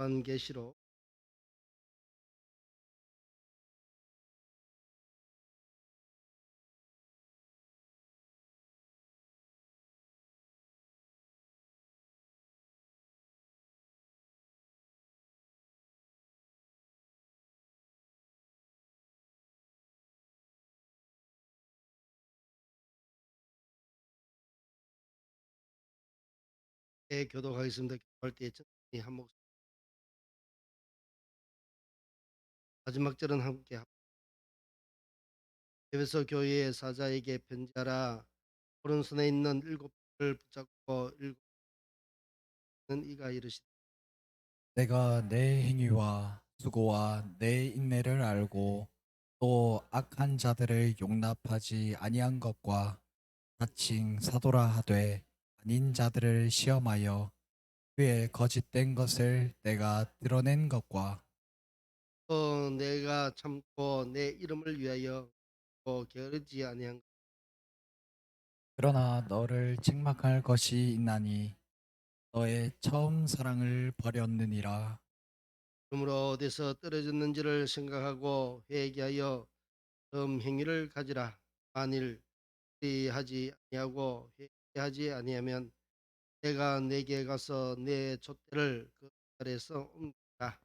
요한계시록 에 교독하겠습니다. 교독할 때 천천히 한 목소리 마지막 절은 함께 에베소 교회의 사자에게 편지하라. 오른손에 있는 일곱 별을 붙잡고 읽는 이가 이르시되 내가 내 행위와 수고와 내 인내를 알고 또 악한 자들을 용납하지 아니한 것과 자칭 사도라 하되 아닌 자들을 시험하여 그의 거짓된 것을 내가 드러낸 것과 또 내가 참고 내 이름을 위하여 또 게으르지 아니한 것. 그러나 너를 책망할 것이 있나니 너의 처음 사랑을 버렸느니라. 그러므로 어디서 떨어졌는지를 생각하고 회개하여 행위를 가지라. 만일 회개하지 아니하고 회개하지 아니하면 내가 내게 가서 내 촛대를 그 자리에서 옮기라.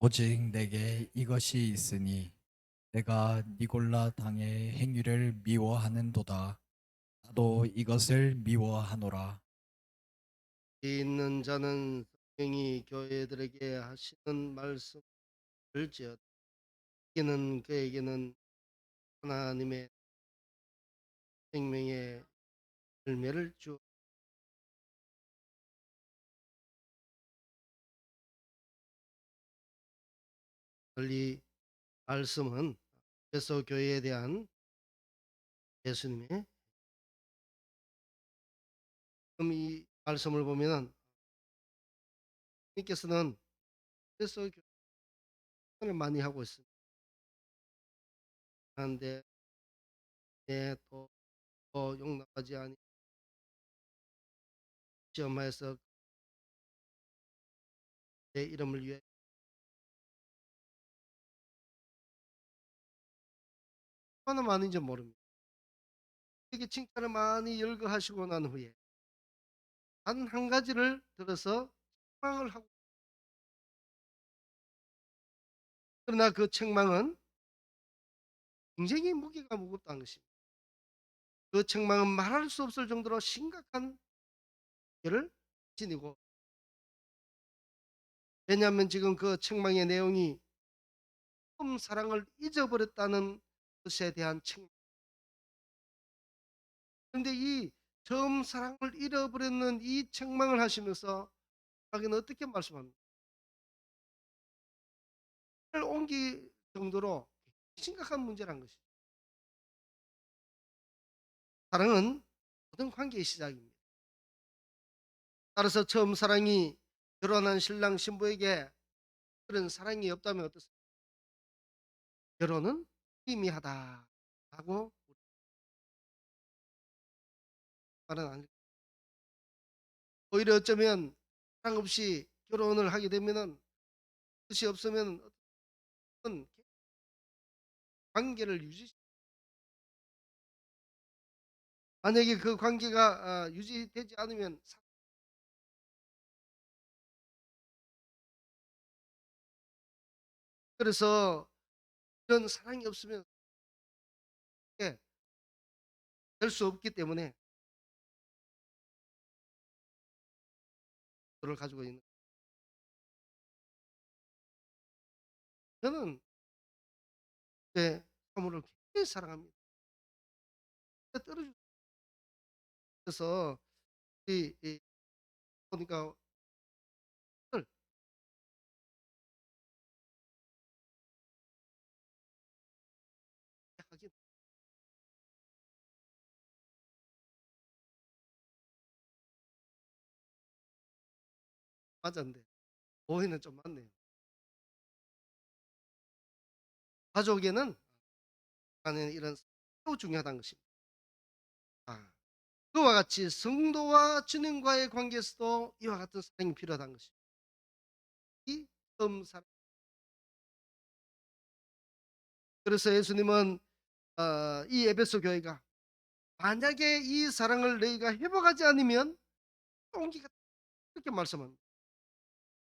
오직 내게 이것이 있으니 내가 니골라 당의 행위를 미워하는도다. 나도 이것을 미워하노라. 있는 자는 성령이 교회들에게 하시는 말씀을 들지어다. 이는 그에게는 하나님의 생명의 열매를 주. 이 말씀은 에베소 교회에 대한 예수님의 이 말씀을 보면은 주님께서는 에베소 교회를 많이 하고 있습니다. 그런데 또 용납하지 아니 시험하여서 내 이름을 위해 얼마나 많은지 모릅니다. 이게 칭찬을 많이 열거하시고 난 후에 단 한 가지를 들어서 책망을 하고, 그러나 그 책망은 굉장히 무게가 무겁다는 것입니다. 그 책망은 말할 수 없을 정도로 심각한 결을 지니고, 왜냐하면 지금 그 책망의 내용이 처음 사랑을 잊어버렸다는 것에 대한 책망. 그런데 이 처음 사랑을 잃어버렸는 이 책망을 하시면서 자기는 어떻게 말씀합니까? 옮길 정도로 심각한 문제란 것이죠. 사랑은 모든 관계의 시작입니다. 따라서 처음 사랑이 결혼한 신랑 신부에게 그런 사랑이 없다면 어떻습니까? 결혼은 희미하다라고 말은 아닐. 오히려 어쩌면 사랑 없이 결혼을 하게 되면은, 뜻이 없으면 어떤 관계를 만약에 그 관계가 유지되지 않으면, 그래서 이런 사랑이 없으면 될 수 없기 때문에 그를 가지고 있는, 저는 제 사모를 굉장히 사랑합니다. 떨어져서 이 보니까 오늘 하긴 맞았는데 오해는 좀 많네요. 가족에는 하는 이런 매우 중요하다는 것입니다. 아, 그와 같이 성도와 주님과의 관계에서도 이와 같은 사랑이 필요하다는 것입니다. 처음 그래서 예수님은 이 에베소 교회가 만약에 이 사랑을 너희가 회복하지 않으면 옮기가 이렇게 말씀합니다.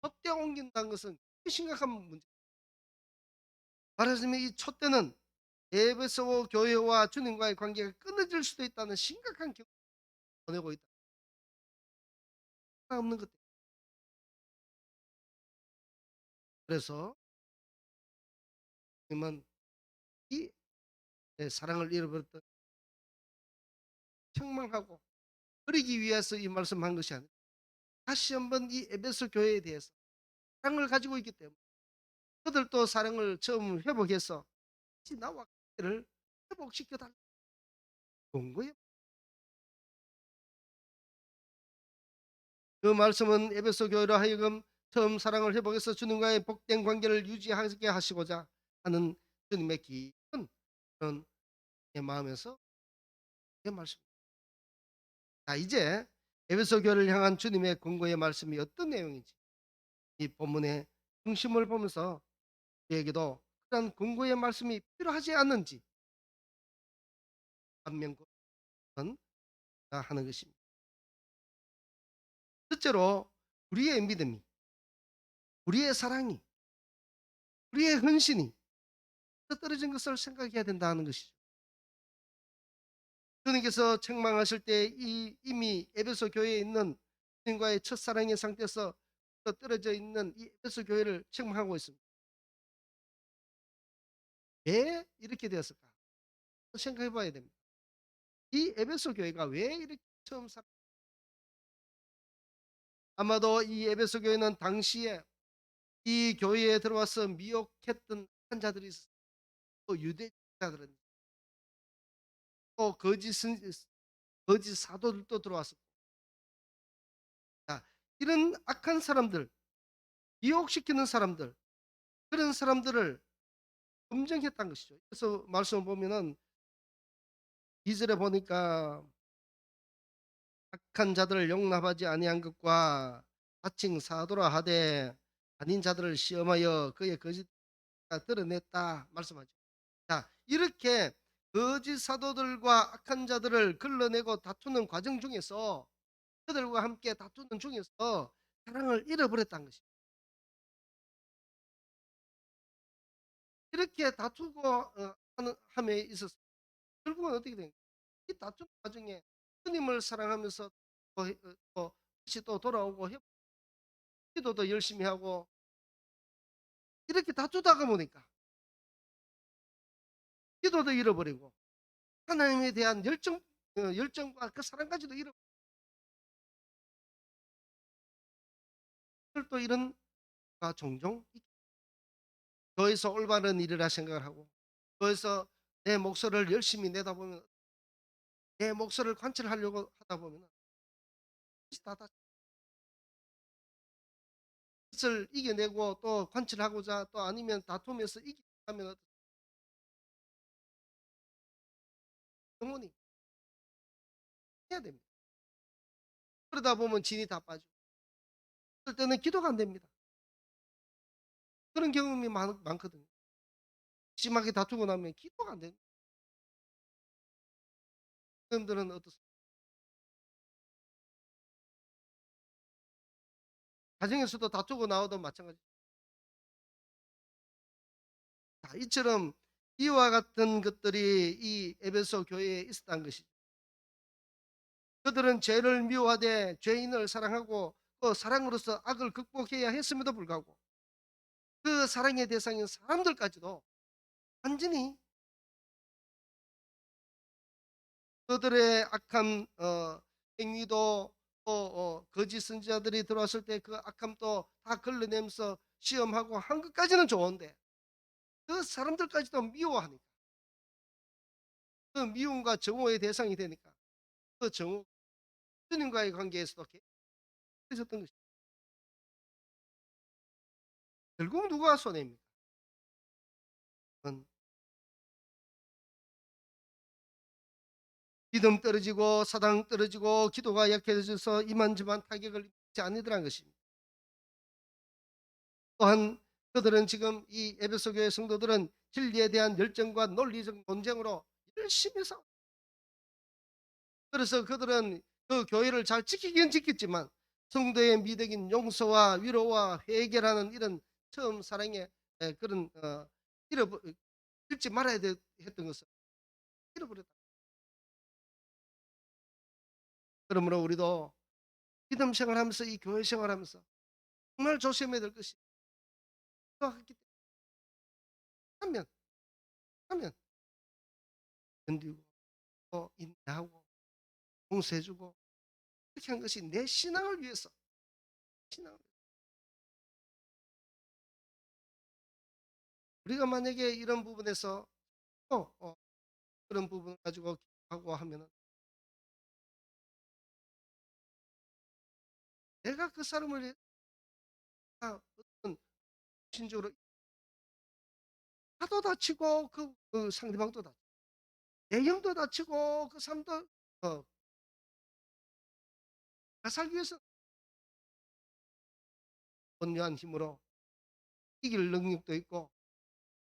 촛대 옮긴다는 것은 심각한 문제. 말하자면 이 촛대는 에베소 교회와 주님과의 관계가 끊어질 수도 있다는 심각한 경고를 보내고 있다. 없는 것. 그래서 주님은 이 사랑을 잃어버렸던 책망하고 버리기 위해서 이 말씀한 것이 아니라 다시 한번 이 에베소 교회에 대해서 사랑을 가지고 있기 때문에 그들도 사랑을 처음 회복해서 다시 나와 관계를 회복시켜 달라는 거예요. 그 말씀은 에베소 교회로 하여금 처음 사랑을 회복해서 주님과의 복된 관계를 유지하게 하시고자 하는 주님의 깊은 그런 내 마음에서 내 말씀. 자, 이제 에베소 교회를 향한 주님의 권고의 말씀이 어떤 내용인지 이 본문의 중심을 보면서 우리에게도 그런 권고의 말씀이 필요하지 않는지 반면과 하는 것입니다. 첫째로 우리의 믿음이, 우리의 사랑이, 우리의 헌신이 떨어진 것을 생각해야 된다는 것이죠. 주님께서 책망하실 때 이미 에베소 교회에 있는 주님과의 첫사랑의 상태에서 떨어져 있는 이 에베소 교회를 책망하고 있습니다. 왜 이렇게 되었을까? 생각해 봐야 됩니다. 이 에베소 교회가 왜 이렇게 처음 아마도 이 에베소 교회는 당시에 이 교회에 들어와서 미혹했던 환자들이 있었어요. 또 유대자들은 또 거짓 사도들도 들어왔었고, 자, 이런 악한 사람들, 미혹시키는 사람들, 그런 사람들을 검증했다는 것이죠. 그래서 말씀을 보면은 2절에 보니까 악한 자들을 용납하지 아니한 것과 하칭 사도라 하되 아닌 자들을 시험하여 그의 거짓 드러냈다 말씀하죠. 자, 이렇게 거짓 사도들과 악한 자들을 걸러내고 다투는 과정 중에서 그들과 함께 다투는 중에서 사랑을 잃어버렸다는 것입니다. 이렇게 다투고 하는 함에 있어서 결국은 어떻게 됩니까? 이 다투는 과정에 주님을 사랑하면서 다시 또 돌아오고 기도도 열심히 하고 이렇게 다투다가 보니까 기도도 잃어버리고 하나님에 대한 열정과 그 사랑까지도 잃어버리고 또 이런 가 종종 교회에서 올바른 일이라 생각을 하고 교회에서 내 목소리를 열심히 내다 보면 내 목소리를 관철하려고 하다 보면 다 것을 이겨내고 또 관철하고자 또 아니면 다투면서 이기면 영혼이 해야 됩니다. 그러다 보면 진이 다 빠지고 그럴 때는 기도가 안 됩니다. 그런 경험이 많거든요. 심하게 다투고 나면 기도가 안 됩니다. 여러분들은 어떻습니까? 가정에서도 다투고 나와도 마찬가지. 자, 이처럼 이와 같은 것들이 이 에베소 교회에 있었다는 것이죠. 그들은 죄를 미워하되 죄인을 사랑하고 그 사랑으로서 악을 극복해야 했음에도 불구하고 그 사랑의 대상인 사람들까지도 완전히 그들의 악한 행위도 또 거짓 선지자들이 들어왔을 때 그 악함도 다 걸러내면서 시험하고 한 것까지는 좋은데 그 사람들까지도 미워하니까 그 미움과 정오의 대상이 되니까 그 정오 주님과의 관계에서도 계속했던 것이 결국 누가 손해입니까? 그건 믿음 떨어지고 사랑 떨어지고 기도가 약해져서 이만저만 타격을 입지 아니더란 것입니다. 또한 그들은 지금 이 에베소 교회 성도들은 진리에 대한 열정과 논리적 논쟁으로 열심히 싸워. 그래서 그들은 그 교회를 잘 지키긴 지켰지만 성도의 미덕인 용서와 위로와 회개라는 이런 처음 사랑의 그런 잃어버 잃지 말아야 했던 것을 잃어버렸다. 그러므로 우리도 믿음 생활하면서 이 교회 생활하면서 정말 조심해야 될 것이 하기 하면 하면 견디고 인내하고 용서해주고 이렇게 한 것이 내 신앙을 위해서 신앙을 우리가 만약에 이런 부분에서 그런 부분 가지고 하고 하면은 내가 그 사람을 어떤 신적으로 나도 다치고 그 상대방도 다치고 내 영도 다치고 그 사람도 나 살기 위해서 온유한 힘으로 이길 능력도 있고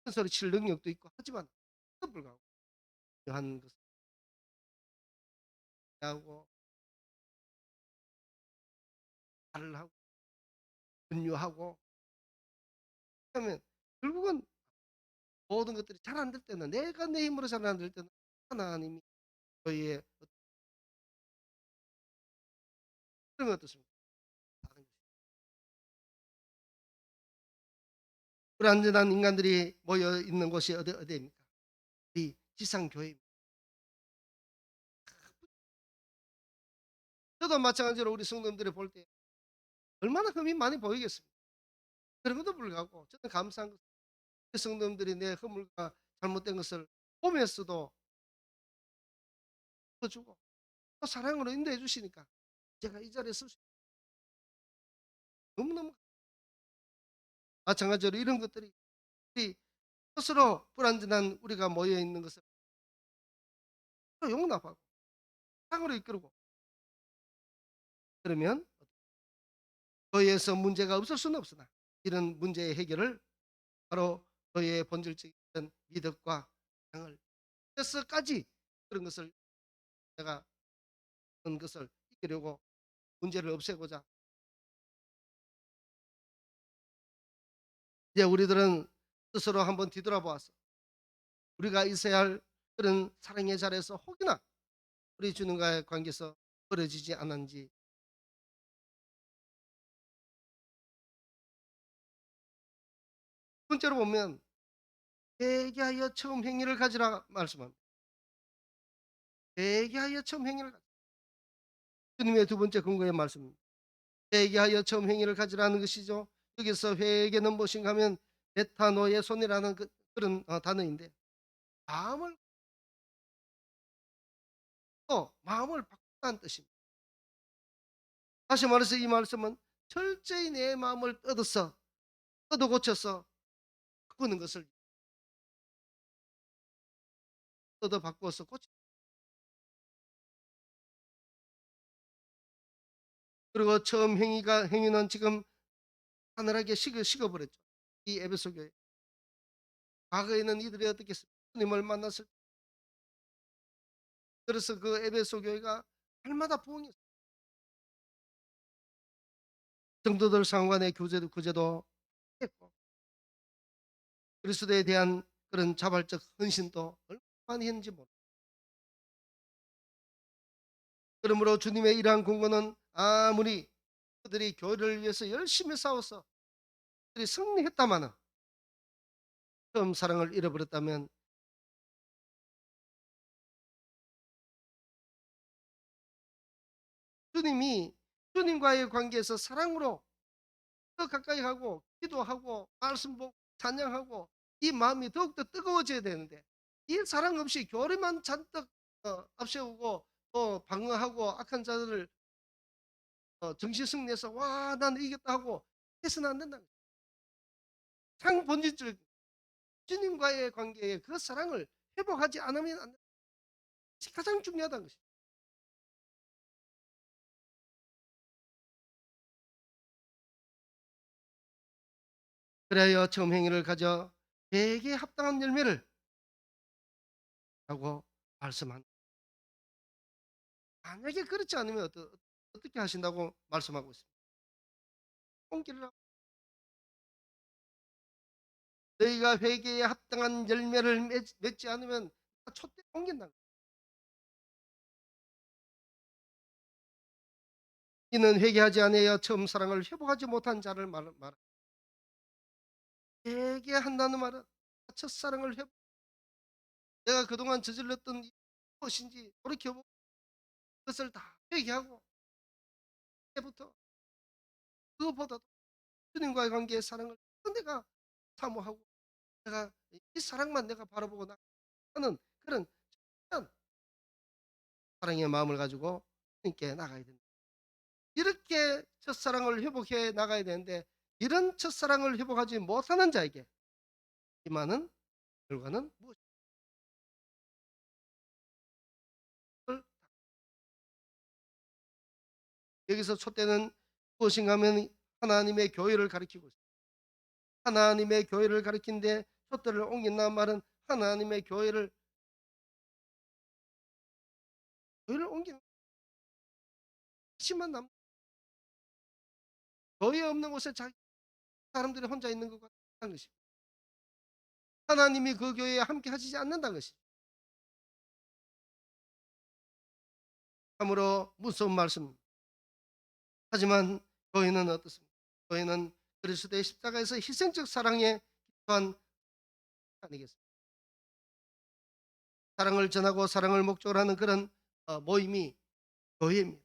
큰 소리 칠 능력도 있고 하지만 그럼에도 불구하고 한 것을 하고 말을 하고 분유하고 하면 결국은 모든 것들이 잘 안 될 때는 내가 내 힘으로 잘 안 될 때는 하나님이 저희의 그런 거 어떻습니까? 불완전한 인간들이 모여 있는 곳이 어디입니까? 이 지상 교회입니다. 저도 마찬가지로 우리 성도님들이 볼 때 얼마나 흠이 많이 보이겠습니까? 그럼에도 불구하고 저는 감사한 것은 우리 성도님들이 내 허물과 잘못된 것을 보면서도 주고 또 사랑으로 인도해 주시니까 제가 이 자리에 설 수 너무너무 마찬가지로 이런 것들이 우리 스스로 불완전한 우리가 모여 있는 것을 또 용납하고 사랑으로 이끌고 그러면 교회에서 문제가 없을 수는 없으나 이런 문제의 해결을 바로 교회의 본질적인 미덕과 사랑을 위해서까지 그런 것을 내가 그런 것을 이기려고 문제를 없애고자 이제 우리들은 스스로 한번 뒤돌아보아서 우리가 있어야 할 그런 사랑의 자리에서 혹이나 우리 주님과의 관계에서 벌어지지 않았는지 두 번째로 보면 회개하여 처음 행위를 가지라 말씀합니다. 회개하여 처음 행위를 가지라. 주님의 두 번째 근거의 말씀입니다. 회개하여 처음 행위를 가지라는 것이죠. 여기서 회개는 무엇인가 하면 메타노의 손이라는 그런 단어인데 마음을 마음을 바꾼다는 뜻입니다. 다시 말해서 이 말씀은 철저히 내 마음을 뜯어 고쳐서 바꾸는 것을 뜯어 바꾸어서 고치 그리고 처음 행위는 지금 하늘하게 식어버렸죠. 이 에베소 교회. 과거에는 이들이 어떻게 했습니까? 주님을 만났을 때 그래서 그 에베소 교회가 날마다 부흥했어요. 성도들 상관의 구제도 했고 그리스도에 대한 그런 자발적 헌신도 얼마나 많이 했는지 모릅니다. 그러므로 주님의 이러한 공고는 아무리 그들이 교회를 위해서 열심히 싸워서 그들이 승리했다마는 처음 사랑을 잃어버렸다면 주님이 주님과의 관계에서 사랑으로 더 가까이 하고 기도하고 말씀 보고 찬양하고 이 마음이 더욱더 뜨거워져야 되는데 이 사랑 없이 교리만 잔뜩 앞세우고 또 방어하고 악한 자들을 정신승리해서 와 나는 이겼다 하고 해서는 안 된다는 거예요. 상 본질적 주님과의 관계에 그 사랑을 회복하지 않으면 안 된다. 이것이 가장 중요하다는 것이죠. 그래야 처음 행위를 가져 회개에 합당한 열매를 라고 말씀한. 만약에 그렇지 않으면 어떻게 하신다고 말씀하고 있습니다. 똥기를 너희가 회개에 합당한 열매를 맺지 않으면 촛대 옮긴다. 이는 회개하지 아니하여 처음 사랑을 회복하지 못한 자를 말. 회개한다는 말은 첫사랑을 회복. 내가 그동안 저질렀던 무엇인지 돌이켜보고 그것을 다 회개하고 때부터 그것보다도 주님과의 관계의 사랑을 내가 사모하고 내가 이 사랑만 내가 바라보고 나가는 그런 사랑의 마음을 가지고 주님께 나가야 된다. 이렇게 첫사랑을 회복해 나가야 되는데 이런 첫사랑을 회복하지 못하는 자에게 임하는 결과는 무엇을 여기서 촛대는 무엇인가 하면 하나님의 교회를 가리키고 있습니다. 하나님의 교회를 가리킨데 촛대를 옮긴다는 말은 하나님의 교회를 옮기는 심한 남 교회 없는 곳에 자기 사람들이 혼자 있는 것 같다는 것입니다. 하나님이 그 교회에 함께 하시지 않는다는 것입니다. 참으로 무서운 말씀. 하지만 교회는 어떻습니까? 교회는 그리스도의 십자가에서 희생적 사랑에 기초한 아니겠습니까? 사랑을 전하고 사랑을 목적으로 하는 그런 모임이 교회입니다.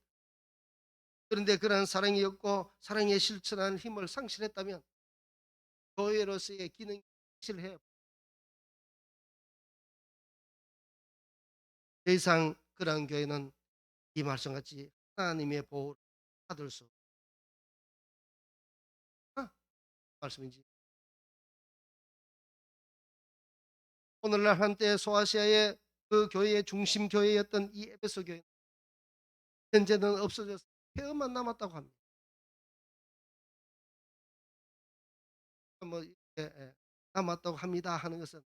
그런데 그러한 사랑이 없고 사랑에 실천하는 힘을 상실했다면 교회로서의 기능이 실해요. 더 이상 그러한 교회는 이 말씀같이 하나님의 보호를 받을 수 없다 말씀인지. 오늘날 한때 소아시아의 그 교회의 중심 교회였던 이 에베소 교회 현재는 없어져서 폐허만 남았다고 합니다. 뭐 남았다고 합니다 하는 것은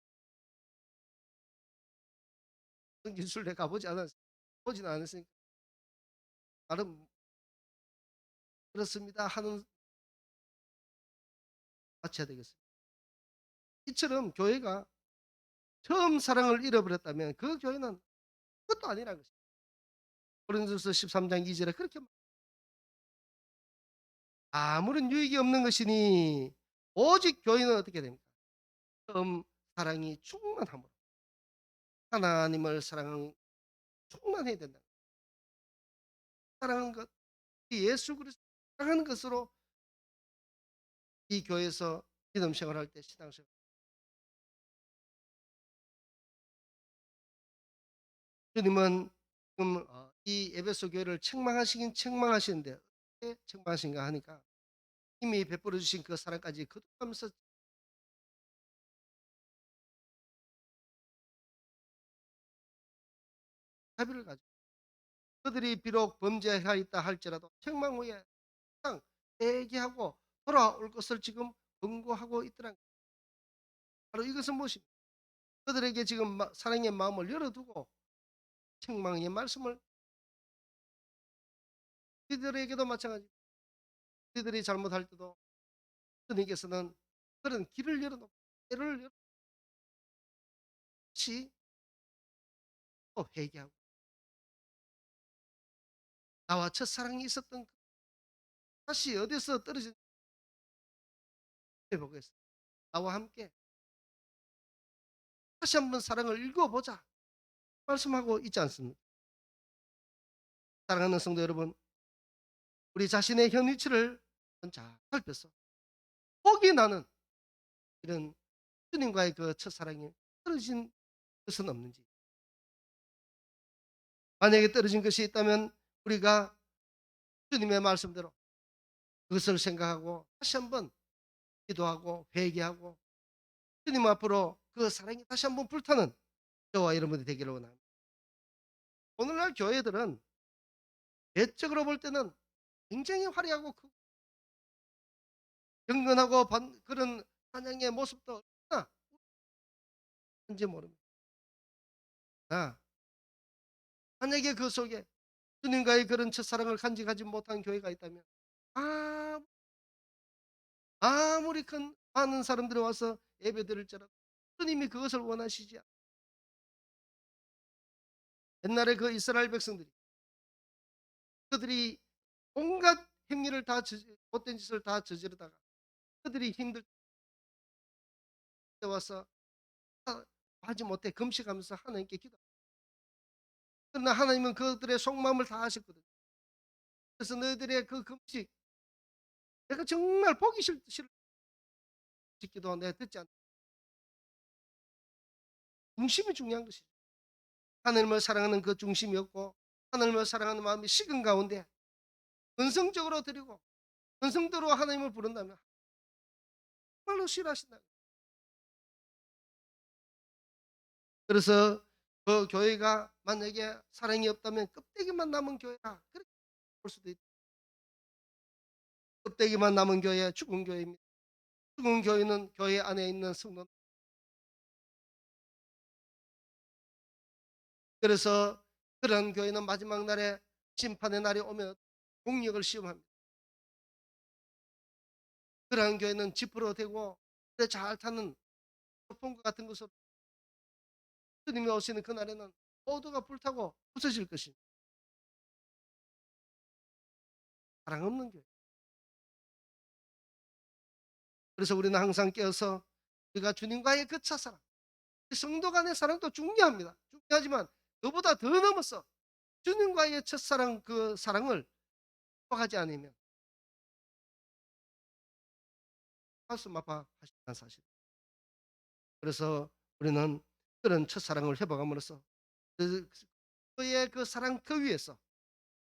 성지순례 가보지 않았어요. 보지는 않았으니까 나름 그렇습니다 하는 맞춰야 되겠습니다. 이처럼 교회가 처음 사랑을 잃어버렸다면 그 교회는 그것도 아니라는 것입니다. 고린도서 13장 2절에 그렇게 아무런 유익이 없는 것이니 오직 교회는 어떻게 됩니까? 처음 사랑이 충만함으로 하나님을 사랑하는 충만해야 된다. 사랑하는 것, 예수 그리스도 사랑하는 것으로 이 교회에서 믿음 생활할 때 신앙생활. 주님은 지금 이 에베소 교회를 책망하시긴 책망하시는데 어떻게 책망하신가 하니까 이미 베풀어 주신 그 사랑까지 거듭하면서 자비를 가지고 그들이 비록 범죄하였다 할지라도 책망 후에 항상 회개하고 돌아올 것을 지금 권고하고 있더라. 바로 이것은 무엇입니까? 그들에게 지금 사랑의 마음을 열어두고 책망의 말씀을 그들에게도 마찬가지. 그들이 잘못할 때도 주님께서는 그런 길을 열어놓고 때를 열어놓지 또 회개하고 나와 첫사랑이 있었던 다시 어디서 떨어진 회복했어. 나와 함께 다시 한번 사랑을 읽어보자 말씀하고 있지 않습니까? 사랑하는 성도 여러분, 우리 자신의 현 위치를 잘 살펴서 혹이 나는 이런 주님과의 그 첫사랑이 떨어진 것은 없는지, 만약에 떨어진 것이 있다면 우리가 주님의 말씀대로 그것을 생각하고 다시 한번 기도하고 회개하고 주님 앞으로 그 사랑이 다시 한번 불타는 저와 여러분이 되기를 원합니다. 오늘날 교회들은 외적으로 볼 때는 굉장히 화려하고 크고 경건하고 그런 찬양의 모습도 얼마나 인지 모릅니다. 아, 만약에 그 속에 주님과의 그런 첫사랑을 간직하지 못한 교회가 있다면 아, 아무리 큰 많은 사람들이 와서 예배드릴지라도 주님이 그것을 원하시지 않아요. 옛날에 그 이스라엘 백성들이 그들이 온갖 행위를 다 못된 짓을 다 저지르다가 그들이 힘들 때 와서 하지 못해 금식하면서 하나님께 기도. 그러나 하나님은 그들의 속마음을 다 아셨거든요. 그래서 너희들의 그 금식 내가 정말 보기 싫 기도 내가 듣지 않는 중심이 중요한 것이죠. 하나님을 사랑하는 그 중심이었고 하나님을 사랑하는 마음이 식은 가운데 근성적으로 드리고 근성대로 하나님을 부른다면 정말로 싫어하신다. 그래서 그 교회가 만약에 사랑이 없다면 껍데기만 남은 교회라 그렇게 볼 수도 있다. 껍데기만 남은 교회 죽은 교회입니다. 죽은 교회는 교회 안에 있는 성도. 그래서 그런 교회는 마지막 날에 심판의 날이 오면 공력을 시험합니다. 그러한 교회는 지프로 대고 잘 타는 소풍과 같은 것으로 주님이 오시는 그날에는 모두가 불타고 부서질 것입니다. 사랑 없는 교회. 그래서 우리는 항상 깨어서 우리가 주님과의 그 첫사랑, 성도 간의 사랑도 중요합니다. 중요하지만 그보다 더 넘어서 주님과의 첫사랑 그 사랑을 하지 않으면 가슴 아파하시는 사실. 그래서 우리는 그런 첫사랑을 회복함으로써 그의 그 사랑 그 위에서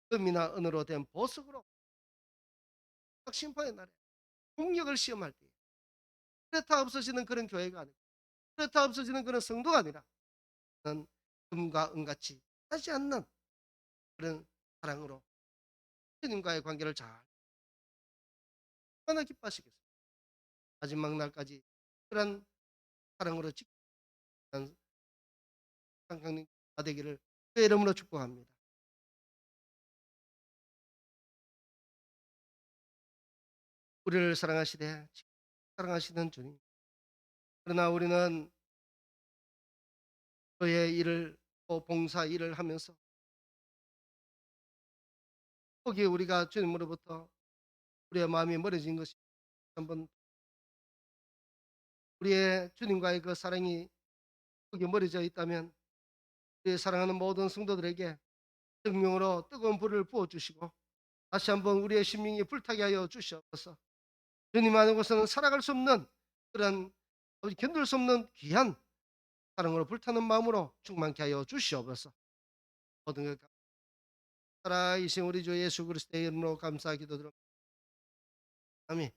금이나 은으로 된 보석으로 심판의 날에 공력을 시험할 때 그렇다 없어지는 그런 교회가 아니고 그렇다 없어지는 그런 성도가 아니라 금과 은같이 하지 않는 그런 사랑으로 주님과의 관계를 잘 얼마나 기뻐하시겠어요. 마지막 날까지 그런 사랑으로 지키는 상강님 되기를 주의 이름으로 축복합니다. 우리를 사랑하시되 사랑하시는 주님. 그러나 우리는 그의 일을 또 봉사 일을 하면서 거기에 우리가 주님으로부터 우리의 마음이 멀어진 것이 한번 우리의 주님과의 그 사랑이 거기에 멀어져 있다면 우리의 사랑하는 모든 성도들에게 성령으로 뜨거운 불을 부어주시고 다시 한번 우리의 심령이 불타게 하여 주시옵소서. 주님 안에 곳에는 살아갈 수 없는 그런 견딜 수 없는 귀한 사랑으로 불타는 마음으로 충만케 하여 주시옵소서. 모든 것 살아계신 우리 주 예수 그리스도의 이름으로 감사 기도드립니다. 아멘.